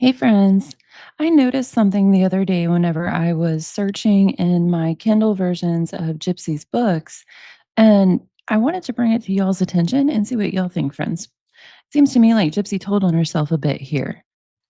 Hey friends, I noticed something the other day whenever I was searching in my Kindle versions of Gypsy's books, and I wanted to bring it to y'all's attention and see what y'all think, friends. Seems to me like Gypsy told on herself a bit here.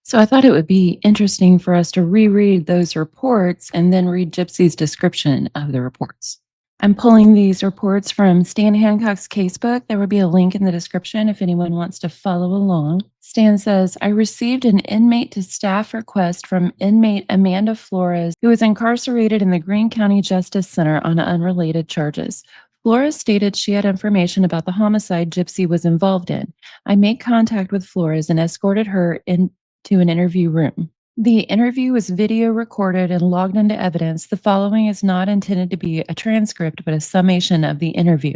So I thought it would be interesting for us to reread those reports and then read Gypsy's description of the reports. I'm pulling these reports from Stan Hancock's casebook. There will be a link in the description if anyone wants to follow along. Stan says, I received an inmate to staff request from inmate Amanda Flores, who is incarcerated in the Greene County Justice Center on unrelated charges. Flores stated she had information about the homicide Gypsy was involved in. I made contact with Flores and escorted her into an interview room. The interview was video recorded and logged into evidence. The following is not intended to be a transcript, but a summation of the interview.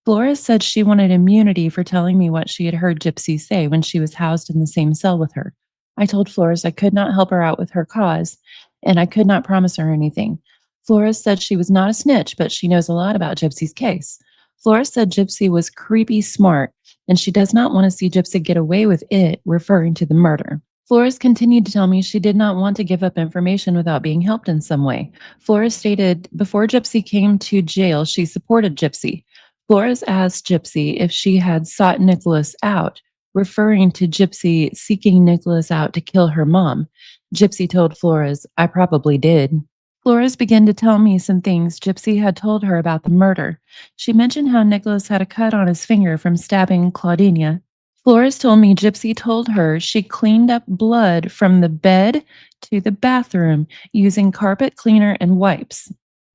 Flores said she wanted immunity for telling me what she had heard Gypsy say when she was housed in the same cell with her. I told Flores I could not help her out with her cause, and I could not promise her anything. Flores said she was not a snitch, but she knows a lot about Gypsy's case. Flores said Gypsy was creepy smart, and she does not want to see Gypsy get away with it, referring to the murder. Flores continued to tell me she did not want to give up information without being helped in some way. Flores stated before Gypsy came to jail, she supported Gypsy. Flores asked Gypsy if she had sought Nicholas out, referring to Gypsy seeking Nicholas out to kill her mom. Gypsy told Flores, I probably did. Flores began to tell me some things Gypsy had told her about the murder. She mentioned how Nicholas had a cut on his finger from stabbing Claudina. Flores told me Gypsy told her she cleaned up blood from the bed to the bathroom using carpet cleaner and wipes.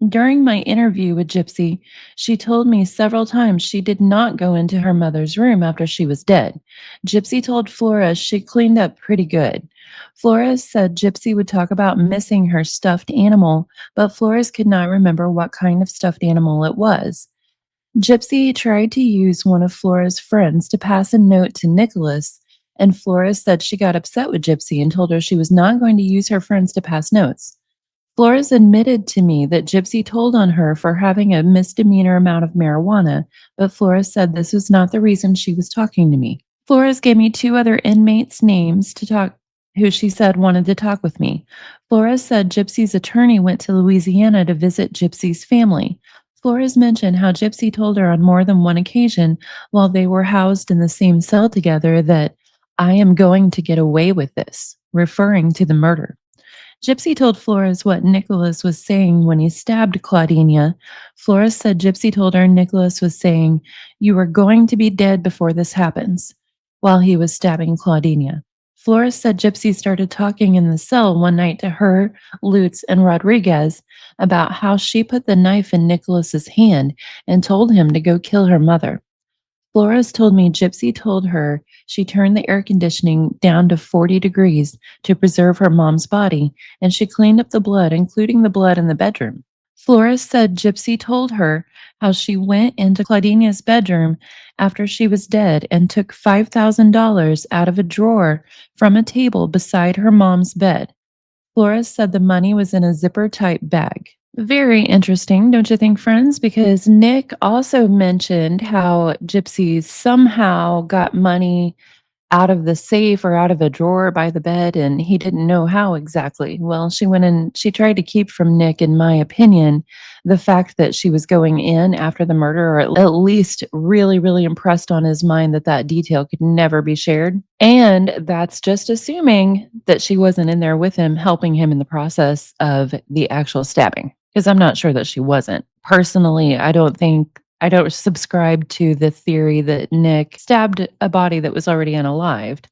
During my interview with Gypsy, she told me several times she did not go into her mother's room after she was dead. Gypsy told Flores she cleaned up pretty good. Flores said Gypsy would talk about missing her stuffed animal, but Flores could not remember what kind of stuffed animal it was. Gypsy tried to use one of Flora's friends to pass a note to Nicholas, and Flora said she got upset with Gypsy and told her she was not going to use her friends to pass notes. Flores admitted to me that Gypsy told on her for having a misdemeanor amount of marijuana, but Flores said this was not the reason she was talking to me. Flores gave me two other inmates' names to talk who she said wanted to talk with me. Flores said Gypsy's attorney went to Louisiana to visit Gypsy's family. Flores mentioned how Gypsy told her on more than one occasion while they were housed in the same cell together that I am going to get away with this, referring to the murder. Gypsy told Flores what Nicholas was saying when he stabbed Claudina. Flores said Gypsy told her Nicholas was saying, You are going to be dead before this happens, while he was stabbing Claudina. Flores said Gypsy started talking in the cell one night to her, Loots, and Rodriguez about how she put the knife in Nicholas's hand and told him to go kill her mother. Flores told me Gypsy told her she turned the air conditioning down to 40 degrees to preserve her mom's body, and she cleaned up the blood, including the blood in the bedroom. Flores said Gypsy told her how she went into Claudina's bedroom after she was dead and took $5,000 out of a drawer from a table beside her mom's bed. Flores said the money was in a zipper type bag. Very interesting, don't you think, friends? Because Nick also mentioned how Gypsy somehow got money out of the safe or out of a drawer by the bed, and he didn't know how exactly. Well, she went and she tried to keep from Nick, in my opinion, the fact that she was going in after the murder, or at least really, really impressed on his mind that that detail could never be shared. And that's just assuming that she wasn't in there with him, helping him in the process of the actual stabbing. Because I'm not sure that she wasn't. Personally, I don't subscribe to the theory that Nick stabbed a body that was already unalived,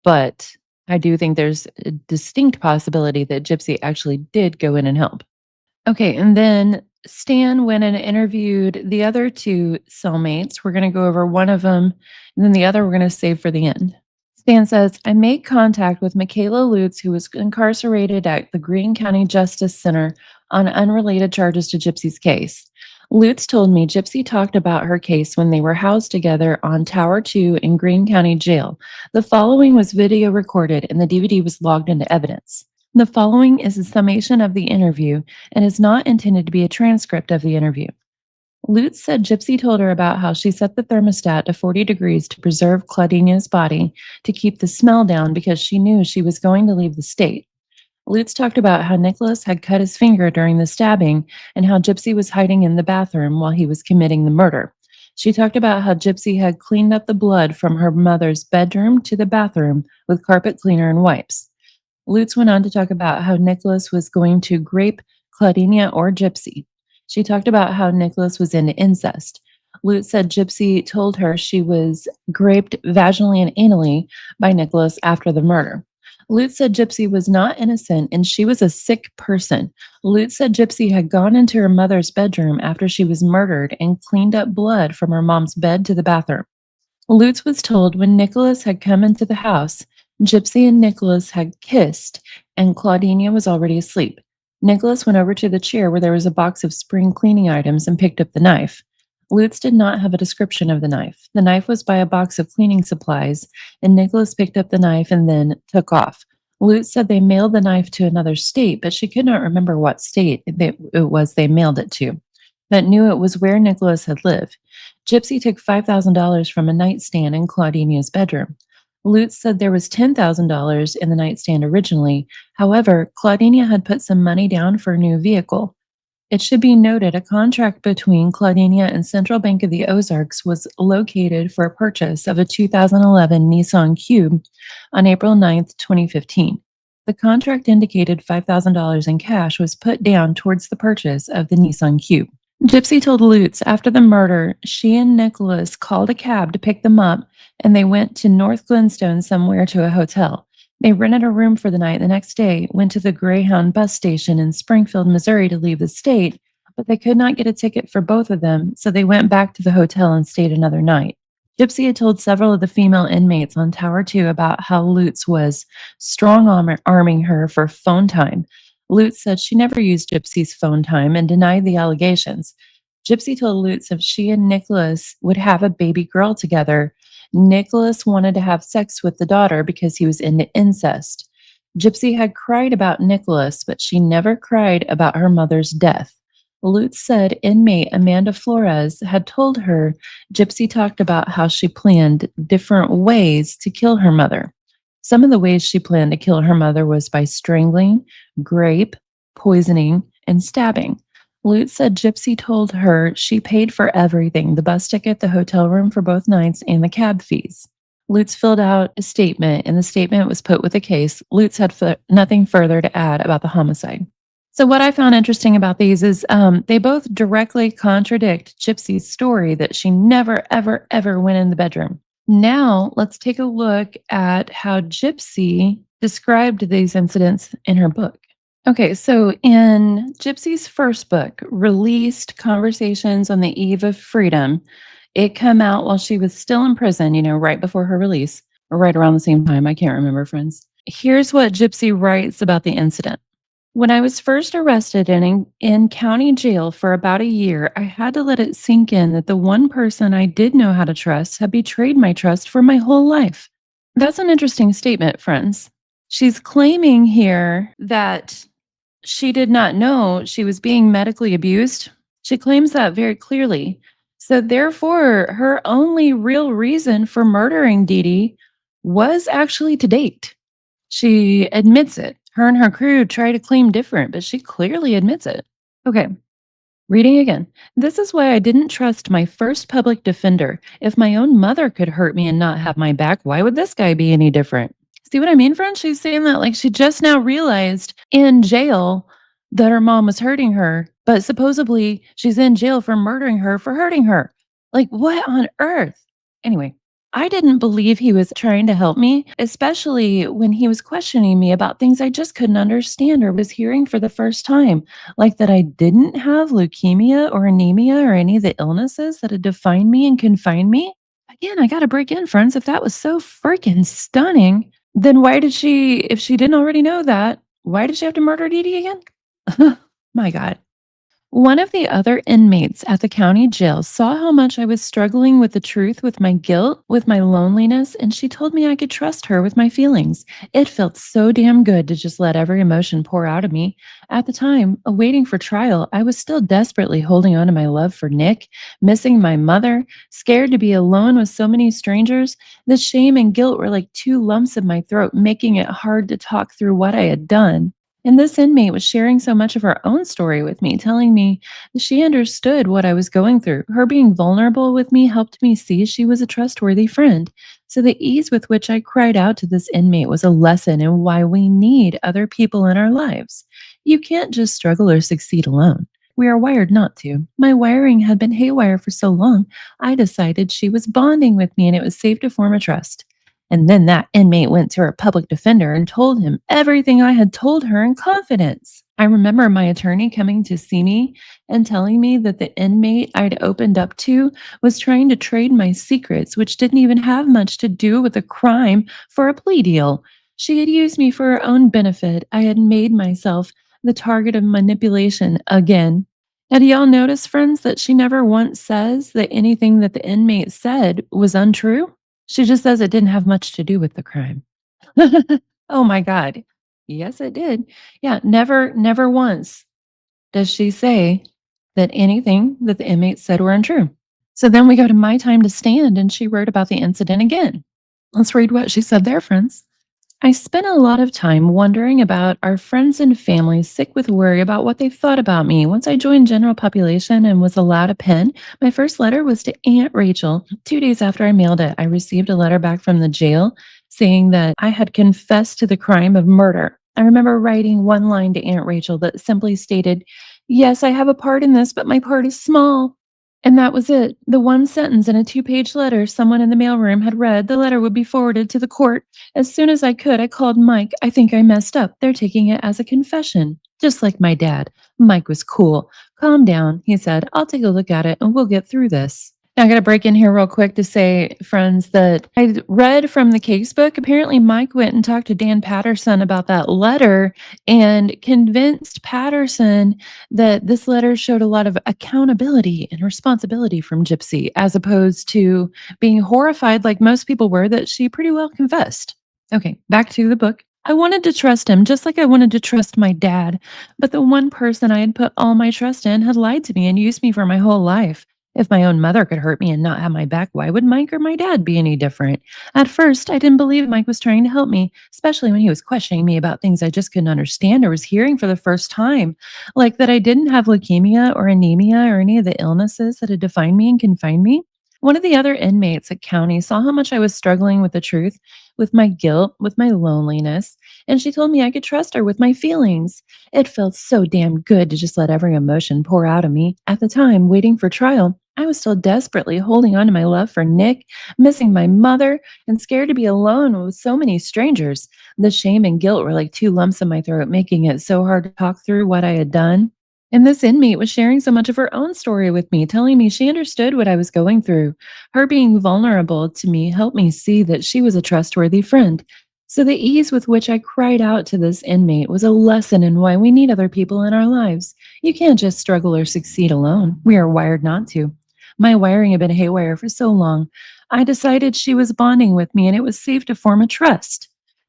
but I do think there's a distinct possibility that Gypsy actually did go in and help. Okay, and then Stan went and interviewed the other two cellmates. We're going to go over one of them, and then the other we're going to save for the end. Stan says, I made contact with Michaela Loots, who was incarcerated at the Greene County Justice Center on unrelated charges to Gypsy's case. Lutz told me Gypsy talked about her case when they were housed together on Tower 2 in Greene County Jail. The following was video recorded and the DVD was logged into evidence. The following is a summation of the interview and is not intended to be a transcript of the interview. Lutz said Gypsy told her about how she set the thermostat to 40 degrees to preserve Claudinia's body to keep the smell down because she knew she was going to leave the state. Lutz talked about how Nicholas had cut his finger during the stabbing and how Gypsy was hiding in the bathroom while he was committing the murder. She talked about how Gypsy had cleaned up the blood from her mother's bedroom to the bathroom with carpet cleaner and wipes. Lutz went on to talk about how Nicholas was going to grape Claudinia or Gypsy. She talked about how Nicholas was into incest. Lutz said Gypsy told her she was raped vaginally and anally by Nicholas after the murder. Lutz said Gypsy was not innocent and she was a sick person. Lutz said Gypsy had gone into her mother's bedroom after she was murdered and cleaned up blood from her mom's bed to the bathroom. Lutz was told when Nicholas had come into the house, Gypsy and Nicholas had kissed, and Claudinia was already asleep. Nicholas went over to the chair where there was a box of spring cleaning items and picked up the knife. Lutz did not have a description of the knife. The knife was by a box of cleaning supplies, and Nicholas picked up the knife and then took off. Lutz said they mailed the knife to another state, but she could not remember what state it was they mailed it to, but knew it was where Nicholas had lived. Gypsy took $5,000 from a nightstand in Claudinia's bedroom. Lutz said there was $10,000 in the nightstand originally. However, Claudinia had put some money down for a new vehicle. It should be noted a contract between Claudinia and Central Bank of the Ozarks was located for a purchase of a 2011 Nissan Cube on April 9th, 2015. The contract indicated $5,000 in cash was put down towards the purchase of the Nissan Cube. Gypsy told Lutz after the murder, she and Nicholas called a cab to pick them up, and they went to North Glenstone somewhere to a hotel. They rented a room for the night. The next day, went to the Greyhound bus station in Springfield, Missouri to leave the state, but they could not get a ticket for both of them, so they went back to the hotel and stayed another night. Gypsy had told several of the female inmates on Tower 2 about how Lutz was arming her for phone time. Lutz said she never used Gypsy's phone time and denied the allegations. Gypsy told Lutz if she and Nicholas would have a baby girl together, Nicholas wanted to have sex with the daughter because he was into incest. Gypsy had cried about Nicholas, but she never cried about her mother's death. Lutz said inmate Amanda Flores had told her Gypsy talked about how she planned different ways to kill her mother. Some of the ways she planned to kill her mother was by strangling, grape, poisoning, and stabbing. Lutz said Gypsy told her she paid for everything, the bus ticket, the hotel room for both nights, and the cab fees. Lutz filled out a statement, and the statement was put with a case. Lutz had nothing further to add about the homicide. So what I found interesting about these is they both directly contradict Gypsy's story that she never, ever, ever went in the bedroom. Now let's take a look at how Gypsy described these incidents in her book. Okay, so in Gypsy's first book, Released Conversations on the Eve of Freedom, it came out while she was still in prison, right before her release, or right around the same time. I can't remember, friends. Here's what Gypsy writes about the incident. When I was first arrested in county jail for about a year, I had to let it sink in that the one person I did know how to trust had betrayed my trust for my whole life. That's an interesting statement, friends. She's claiming here that she did not know she was being medically abused. She claims that very clearly. So, therefore, her only real reason for murdering Dee Dee was actually to date. She admits it. Her and her crew try to claim different, but she clearly admits it. Okay, reading again. This is why I didn't trust my first public defender. If my own mother could hurt me and not have my back, why would this guy be any different? See what I mean, friends? She's saying that like she just now realized in jail that her mom was hurting her, but supposedly she's in jail for murdering her for hurting her. Like, what on earth? Anyway, I didn't believe he was trying to help me, especially when he was questioning me about things I just couldn't understand or was hearing for the first time, like that I didn't have leukemia or anemia or any of the illnesses that had defined me and confined me. Again, I got to break in, friends. If that was so freaking stunning, then why did she, if she didn't already know that, why did she have to murder Dee Dee again? My God. One of the other inmates at the county jail saw how much I was struggling with the truth, with my guilt, with my loneliness, and she told me I could trust her with my feelings. It felt so damn good to just let every emotion pour out of me. At the time, awaiting for trial, I was still desperately holding on to my love for Nick, missing my mother, scared to be alone with so many strangers. The shame and guilt were like two lumps in my throat, making it hard to talk through what I had done. And this inmate was sharing so much of her own story with me, telling me that she understood what I was going through. Her being vulnerable with me helped me see she was a trustworthy friend. So the ease with which I cried out to this inmate was a lesson in why we need other people in our lives. You can't just struggle or succeed alone. We are wired not to. My wiring had been haywire for so long, I decided she was bonding with me and it was safe to form a trust. And then that inmate went to her public defender and told him everything I had told her in confidence. I remember my attorney coming to see me and telling me that the inmate I'd opened up to was trying to trade my secrets, which didn't even have much to do with the crime, for a plea deal. She had used me for her own benefit. I had made myself the target of manipulation again. Now, do y'all notice, friends, that she never once says that anything that the inmate said was untrue? She just says it didn't have much to do with the crime. Oh my god. Yes, it did. Yeah, never once does she say that anything that the inmate said were untrue. So then we go to my time to stand, and she wrote about the incident again. Let's read what she said there, friends. I spent a lot of time wondering about our friends and family sick with worry about what they thought about me. Once I joined general population and was allowed a pen, my first letter was to Aunt Rachel. 2 days after I mailed it, I received a letter back from the jail saying that I had confessed to the crime of murder. I remember writing one line to Aunt Rachel that simply stated, "Yes, I have a part in this, but my part is small." And that was it. The one sentence in a two-page letter someone in the mailroom had read. The letter would be forwarded to the court. As soon as I could, I called Mike. I think I messed up. They're taking it as a confession. Just like my dad. Mike was cool. Calm down, he said. I'll take a look at it and we'll get through this. Now, I got to break in here real quick to say, friends, that I read from the casebook. Apparently, Mike went and talked to Dan Patterson about that letter and convinced Patterson that this letter showed a lot of accountability and responsibility from Gypsy, as opposed to being horrified like most people were that she pretty well confessed. Okay, back to the book. I wanted to trust him just like I wanted to trust my dad, but the one person I had put all my trust in had lied to me and used me for my whole life. If my own mother could hurt me and not have my back, why would Mike or my dad be any different? At first, I didn't believe Mike was trying to help me, especially when he was questioning me about things I just couldn't understand or was hearing for the first time, like that I didn't have leukemia or anemia or any of the illnesses that had defined me and confined me. One of the other inmates at county saw how much I was struggling with the truth, with my guilt, with my loneliness, and she told me I could trust her with my feelings. It felt so damn good to just let every emotion pour out of me. At the time, waiting for trial, I was still desperately holding on to my love for Nick, missing my mother, and scared to be alone with so many strangers. The shame and guilt were like two lumps in my throat, making it so hard to talk through what I had done. And this inmate was sharing so much of her own story with me, telling me she understood what I was going through. Her being vulnerable to me helped me see that she was a trustworthy friend. So the ease with which I cried out to this inmate was a lesson in why we need other people in our lives. You can't just struggle or succeed alone. We are wired not to. My wiring had been haywire for so long. I decided she was bonding with me and it was safe to form a trust.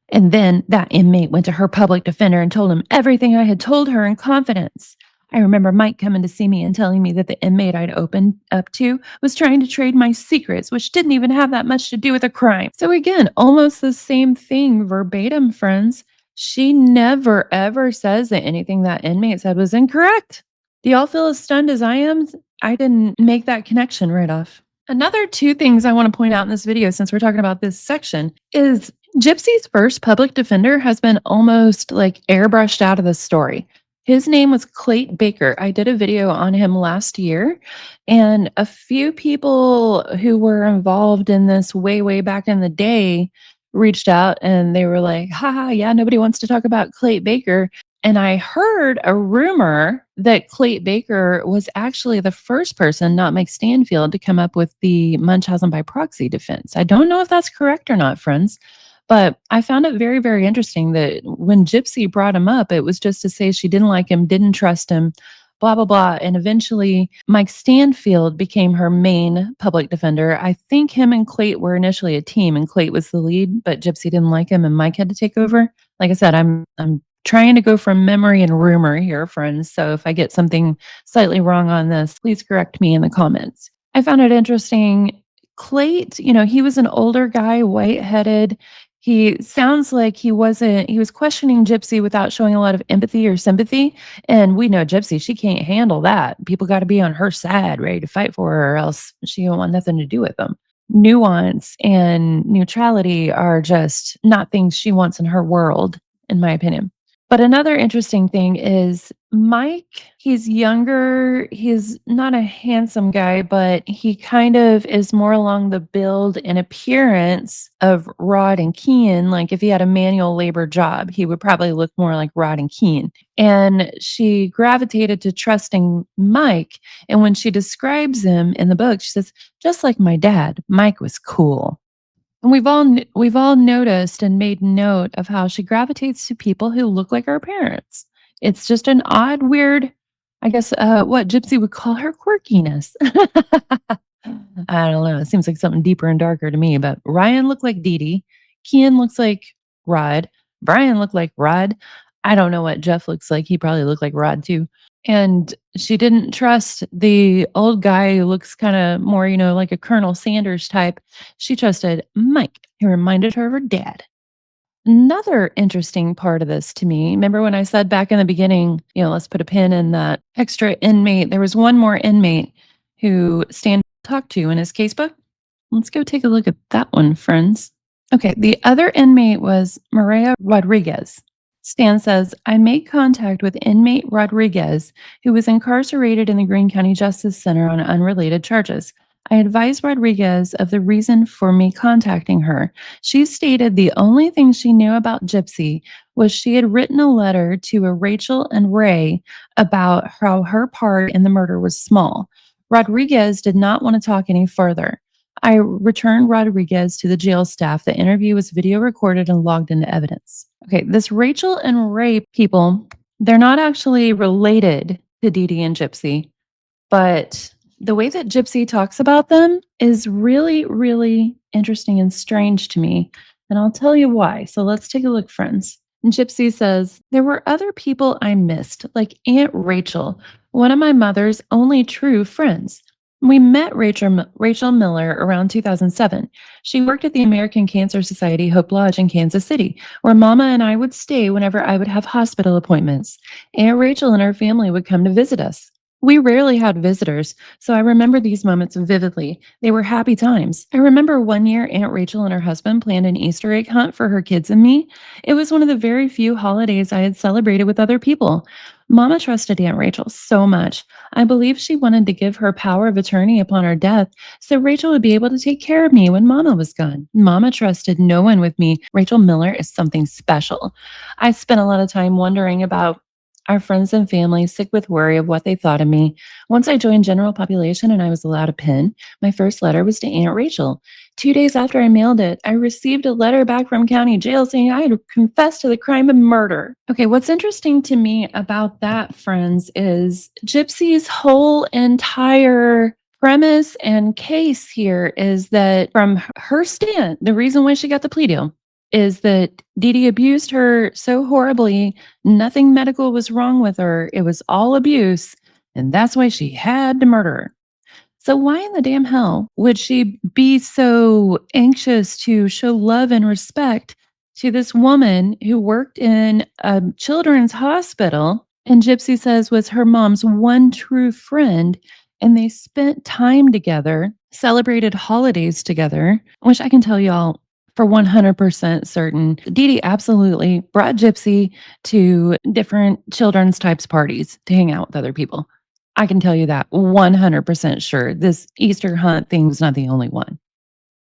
And then that inmate went to her public defender and told him everything I had told her in confidence. I remember Mike coming to see me and telling me that the inmate I'd opened up to was trying to trade my secrets, which didn't even have that much to do with a crime. So, again, almost the same thing verbatim, friends. She never ever says that anything that inmate said was incorrect. Do y'all feel as stunned as I am? I didn't make that connection right off. Another two things I want to point out in this video, since we're talking about this section, is Gypsy's first public defender has been almost like airbrushed out of the story. His name was Clayton Baker. I did a video on him last year, and a few people who were involved in this way back in the day reached out and they were like, haha, yeah, nobody wants to talk about Clayton Baker. And I heard a rumor that Clayton Baker was actually the first person, not Mike Stanfield, to come up with the Munchausen by proxy defense. I don't know if that's correct or not, friends, but I found it very interesting that when Gypsy brought him up, it was just to say she didn't like him, didn't trust him, blah, blah, blah. And eventually, Mike Stanfield became her main public defender. I think him and Clayt were initially a team, and Clayt was the lead, but Gypsy didn't like him, and Mike had to take over. Like I said, I'm trying to go from memory and rumor here, friends. So if I get something slightly wrong on this, please correct me in the comments. I found it interesting. Clayt, he was an older guy, white-headed. He sounds like he was questioning Gypsy without showing a lot of empathy or sympathy. And we know Gypsy, she can't handle that. People got to be on her side, ready to fight for her, or else she don't want nothing to do with them. Nuance and neutrality are just not things she wants in her world, in my opinion. But another interesting thing is Mike, he's younger. He's not a handsome guy, but he kind of is more along the build and appearance of Rod and Keen. Like if he had a manual labor job, he would probably look more like Rod and Keen. And she gravitated to trusting Mike. And when she describes him in the book, she says, just like my dad, Mike was cool. And we've all noticed and made note of how she gravitates to people who look like her parents. It's just an odd, weird, I guess, what Gypsy would call her quirkiness. I don't know. It seems like something deeper and darker to me. But Ryan looked like Dee Dee. Kian looks like Rod. Brian looked like Rod. I don't know what Jeff looks like. He probably looked like Rod too. And she didn't trust the old guy who looks kind of more, like a Colonel Sanders type. She trusted Mike, who reminded her of her dad. Another interesting part of this to me, remember when I said back in the beginning, let's put a pin in that extra inmate. There was one more inmate who Stan talked to in his casebook. Let's go take a look at that one, friends. Okay, the other inmate was Maria Rodriguez. Stan says, I made contact with inmate Rodriguez, who was incarcerated in the Greene County Justice Center on unrelated charges. I advised Rodriguez of the reason for me contacting her. She stated the only thing she knew about Gypsy was she had written a letter to a Rachel and Ray about how her part in the murder was small. Rodriguez did not want to talk any further. I returned Rodriguez to the jail staff. The interview was video recorded and logged into evidence. Okay, this Rachel and Ray people, they're not actually related to Dee Dee and Gypsy, but the way that Gypsy talks about them is really, really interesting and strange to me. And I'll tell you why. So let's take a look, friends. And Gypsy says, there were other people I missed, like Aunt Rachel, one of my mother's only true friends. We met Rachel Miller around 2007. She worked at the American Cancer Society Hope Lodge in Kansas City, where Mama and I would stay whenever I would have hospital appointments. Aunt Rachel and her family would come to visit us. We rarely had visitors, so I remember these moments vividly. They were happy times. I remember one year Aunt Rachel and her husband planned an Easter egg hunt for her kids and me. It was one of the very few holidays I had celebrated with other people. Mama trusted Aunt Rachel so much. I believe she wanted to give her power of attorney upon her death so Rachel would be able to take care of me when Mama was gone. Mama trusted no one with me. Rachel Miller is something special. I spent a lot of time wondering about our friends and family, sick with worry of what they thought of me. Once I joined general population and I was allowed a pen, my first letter was to Aunt Rachel. 2 days after I mailed it, I received a letter back from county jail saying I had confessed to the crime of murder. Okay, what's interesting to me about that, friends, is Gypsy's whole entire premise and case here is that from her stand, the reason why she got the plea deal is that Dee Dee abused her so horribly, nothing medical was wrong with her. It was all abuse, and that's why she had to murder her. So why in the damn hell would she be so anxious to show love and respect to this woman who worked in a children's hospital and Gypsy says was her mom's one true friend, and they spent time together, celebrated holidays together, which I can tell y'all for 100% certain, Dee Dee absolutely brought Gypsy to different children's types parties to hang out with other people. I can tell you that 100% sure. This Easter hunt thing was not the only one.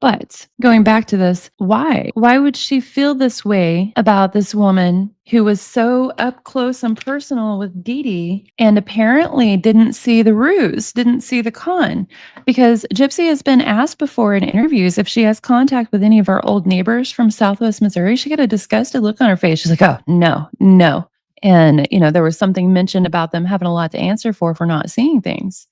But going back to this, why? Why would she feel this way about this woman who was so up close and personal with Dee Dee and apparently didn't see the ruse, didn't see the con? Because Gypsy has been asked before in interviews if she has contact with any of our old neighbors from Southwest Missouri. She got a disgusted look on her face. She's like, oh, no, no. And, there was something mentioned about them having a lot to answer for not seeing things.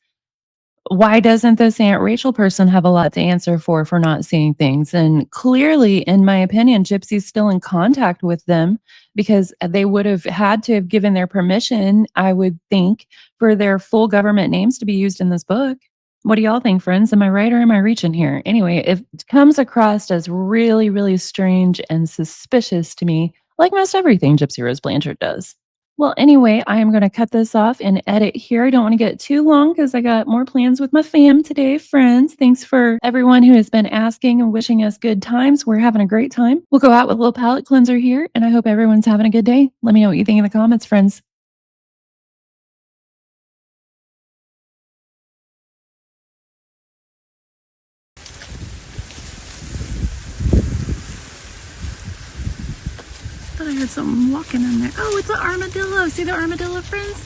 Why doesn't this Aunt Rachel person have a lot to answer for not seeing things? And clearly, in my opinion, Gypsy's still in contact with them because they would have had to have given their permission, I would think, for their full government names to be used in this book. What do y'all think, friends? Am I right or am I reaching here? Anyway, it comes across as really, really strange and suspicious to me, like most everything Gypsy Rose Blanchard does. Well, anyway, I am going to cut this off and edit here. I don't want to get too long because I got more plans with my fam today, friends. Thanks for everyone who has been asking and wishing us good times. We're having a great time. We'll go out with a little palate cleanser here, and I hope everyone's having a good day. Let me know what you think in the comments, friends. Thought I heard something walking in there. Oh, it's an armadillo. See the armadillo, friends?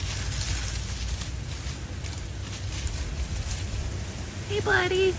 Hey, buddy.